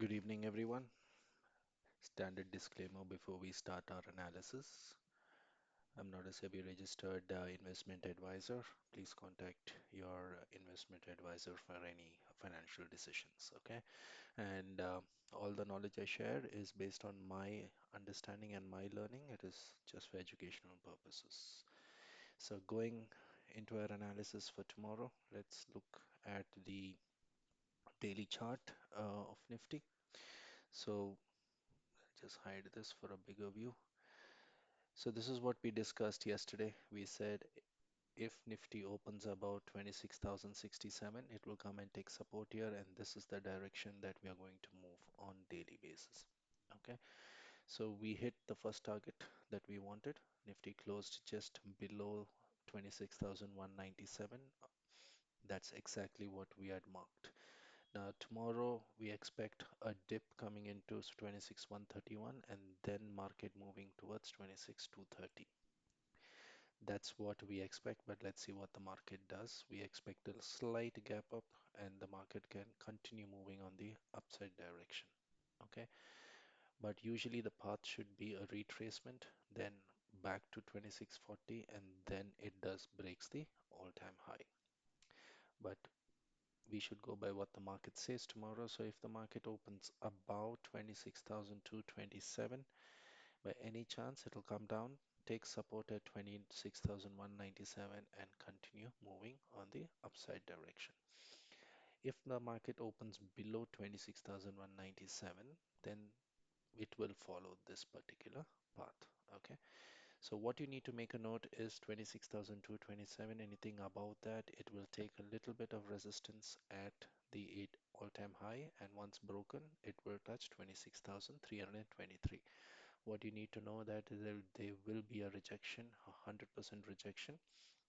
Good evening, everyone. Standard disclaimer before we start our analysis. I'm not a SEBI registered investment advisor. Please contact your investment advisor for any financial decisions, okay? And all the knowledge I share is based on my understanding and my learning. It is just for educational purposes. So, going into our analysis for tomorrow, let's look at the daily chart of Nifty. So, just hide this for a bigger view. So this is what we discussed yesterday. We said if Nifty opens about 26,067, it will come and take support here, and this is the direction that we are going to move on daily basis. Okay, so we hit the first target that we wanted. Nifty closed just below 26,197. That's exactly what we had marked. Now tomorrow we expect a dip coming into 26,131 and then market moving towards 26,230. That's what we expect, but let's see what the market does. We expect a slight gap up and the market can continue moving on the upside direction. Okay, but usually the path should be a retracement, then back to 2640, and then it does breaks the all-time high. But we should go by what the market says tomorrow. So if the market opens about 26,227, by any chance, it'll come down, take support at 26,197 and continue moving on the upside direction. If the market opens below 26,197, then it will follow this particular path. Okay. So what you need to make a note is 26,227. Anything above that, it will take a little bit of resistance at the eight all-time high, and once broken, it will touch 26,323. What you need to know that there will be a rejection, 100% rejection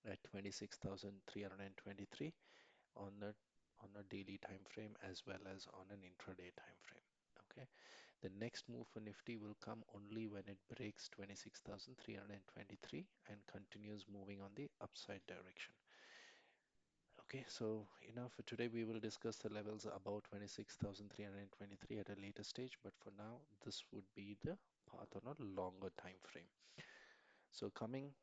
at 26,323 on a daily time frame as well as on an intraday time frame. Okay, the next move for Nifty will come only when it breaks 26,323 and continues moving on the upside direction. Okay, so enough for today. We will discuss the levels above 26,323 at a later stage, but for now, this would be the path on a longer time frame. So coming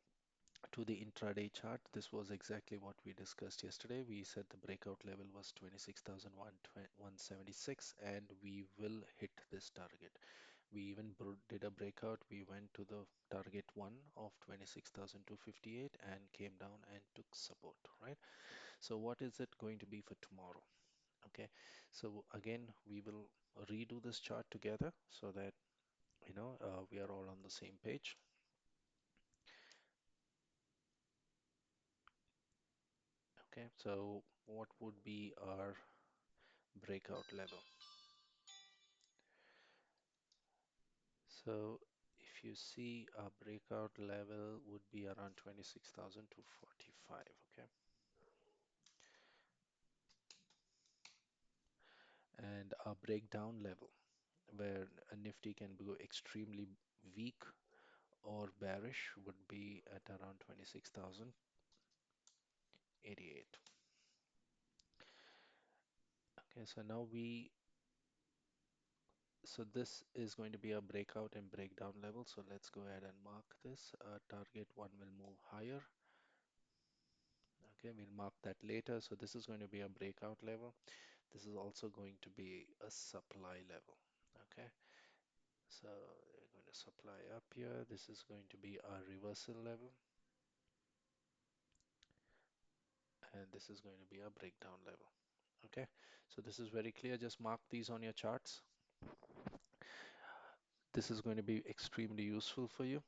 to the intraday chart, this was exactly what we discussed yesterday. We said the breakout level was 26,176 and we will hit this target. We even did a breakout. We went to the target one of 26,258 and came down and took support, right? So what is it going to be for tomorrow? Okay, so again, we will redo this chart together so that we are all on the same page. Okay, so what would be our breakout level? So if you see our breakout level would be around 26,245. Okay, and our breakdown level where a Nifty can go extremely weak or bearish would be at around 26,088. Okay, so now so this is going to be a breakout and breakdown level. So let's go ahead and mark this. Target one will move higher. Okay, we'll mark that later. So this is going to be a breakout level. This is also going to be a supply level. Okay, so we're going to supply up here. This is going to be our reversal level. And this is going to be a breakdown level. Okay, so this is very clear. Just mark these on your charts. This is going to be extremely useful for you.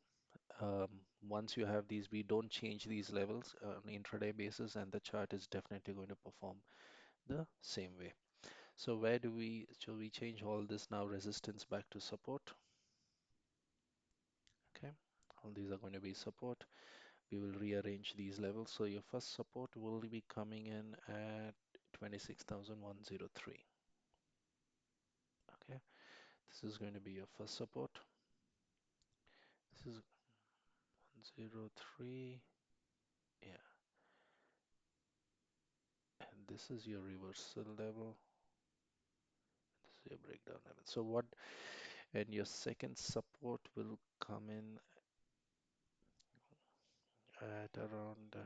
Once you have these, we don't change these levels on an intraday basis, and the chart is definitely going to perform the same way. So where shall we change all this now? Resistance back to support. Okay, all these are going to be support. We will rearrange these levels. So your first support will be coming in at 26,103. Okay, this is going to be your first support. This is 103. Yeah, and this is your reversal level. your breakdown level. So what, and your second support will come in at around,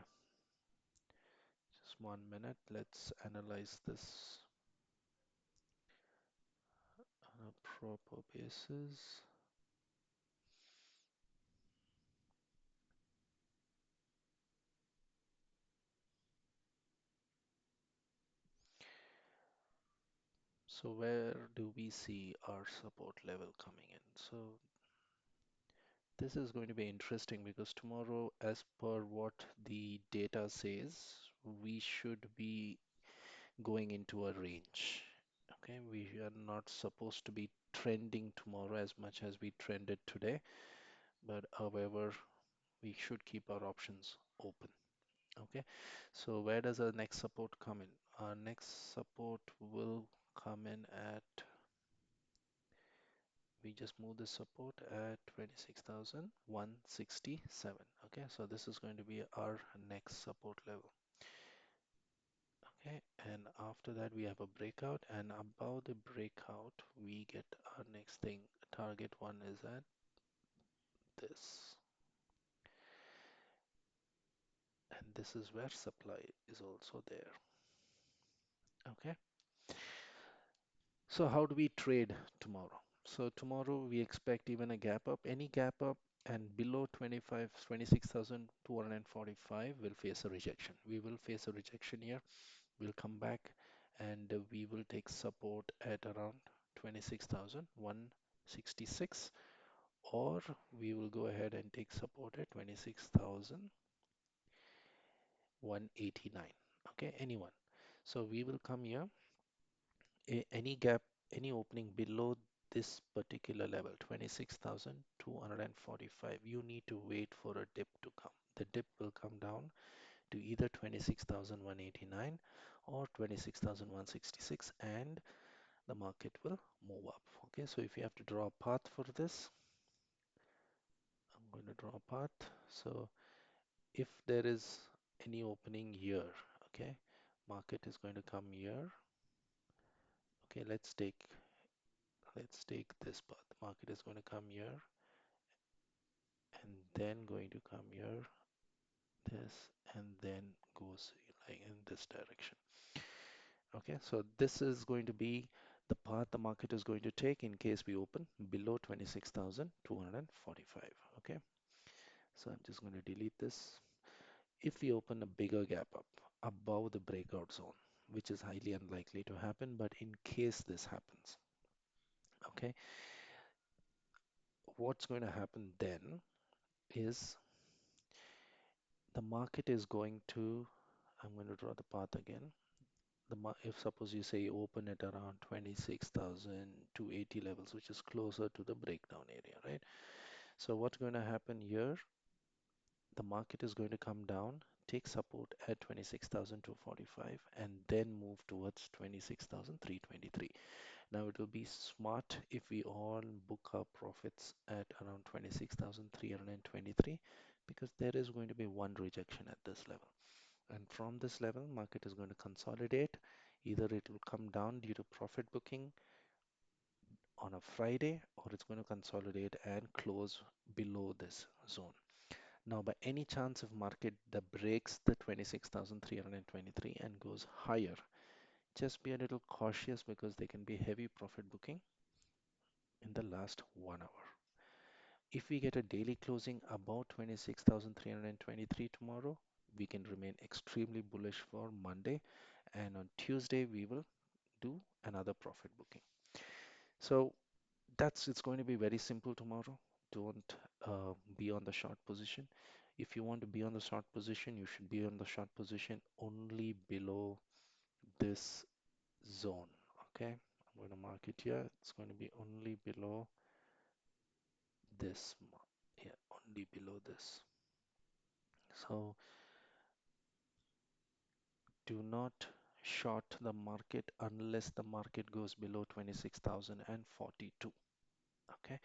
just 1 minute. Let's analyze this on a proper basis. So where do we see our support level coming in? So this is going to be interesting because tomorrow, as per what the data says, we should be going into a range. Okay, we are not supposed to be trending tomorrow as much as we trended today, but however, we should keep our options open. Okay, so where does our next support come in? Our next support will come in at, we just move the support at 26,167. Okay, so this is going to be our next support level. Okay, and after that we have a breakout, and above the breakout we get our next thing. Target one is at this, and this is where supply is also there. Okay, so how do we trade tomorrow? So tomorrow we expect even a gap up. Any gap up and below 26,245 will face a rejection. We will face a rejection here. We'll come back and we will take support at around 26,166, or we will go ahead and take support at 26,189. Okay, anyone. So we will come here. Any gap, any opening below this particular level, 26,245, you need to wait for a dip to come. The dip will come down to either 26,189 or 26,166, and the market will move up. Okay, so if you have to draw a path for this, I'm going to draw a path. So if there is any opening here, okay, market is going to come here. Okay, let's take this path. Market is going to come here and then going to come here, this, and then goes like in this direction. Okay, so this is going to be the path the market is going to take in case we open below 26,245. Okay, so I'm just going to delete this. If we open a bigger gap up above the breakout zone, which is highly unlikely to happen, but in case this happens, okay, what's going to happen then is the market is going to, I'm going to draw the path again. If suppose you say you open at around 26,280 levels, which is closer to the breakdown area, right? So what's going to happen here? The market is going to come down, take support at 26,245, and then move towards 26,323. Now it will be smart if we all book our profits at around 26,323, because there is going to be one rejection at this level. And from this level, market is going to consolidate. Either it will come down due to profit booking on a Friday, or it's going to consolidate and close below this zone. Now, by any chance if market that breaks the 26,323 and goes higher, just be a little cautious because there can be heavy profit booking in the last 1 hour. If we get a daily closing about 26,323 tomorrow, we can remain extremely bullish for Monday, and on Tuesday we will do another profit booking. So it's going to be very simple tomorrow. Don't be on the short position. If you want to be on the short position, you should be on the short position only below this zone. Okay, I'm going to mark it here. It's going to be only below this. Yeah, only below this. So do not short the market unless the market goes below 26,042. Okay,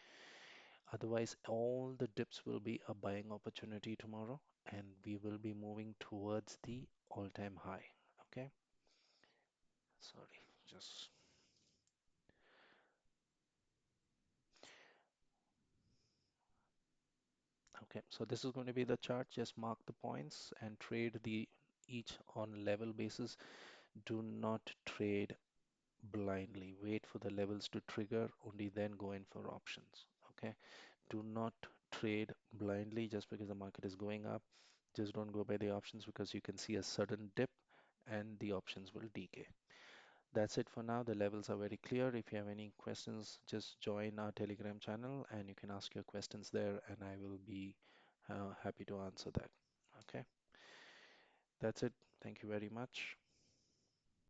otherwise all the dips will be a buying opportunity tomorrow, and we will be moving towards the all-time high. Okay, sorry, just Okay, so this is going to be the chart. Just mark the points and trade the each on level basis. Do not trade blindly. Wait for the levels to trigger, only then go in for options. Okay, do not trade blindly just because the market is going up. Just don't go by the options because you can see a sudden dip and the options will decay. That's it for now. The levels are very clear. If you have any questions, just join our Telegram channel and you can ask your questions there, and I will be happy to answer that. Okay, that's it. Thank you very much.